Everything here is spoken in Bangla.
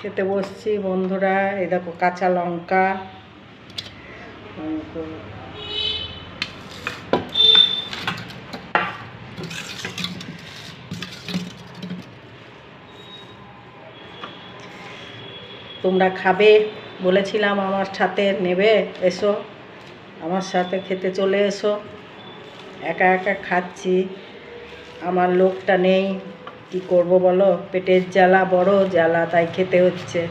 খেতে বসছি বন্ধুরা। এই দেখো কাঁচা লঙ্কা, তোমরা খাবে বলেছিলাম, আমার সাথে নেবে, এসো আমার সাথে খেতে চলে এসো। একা একা খাচ্ছি, আমার লোকটা নেই, কি করব বলো, পেটের জ্বালা বড় জ্বালা, তাই খেতে হচ্ছে।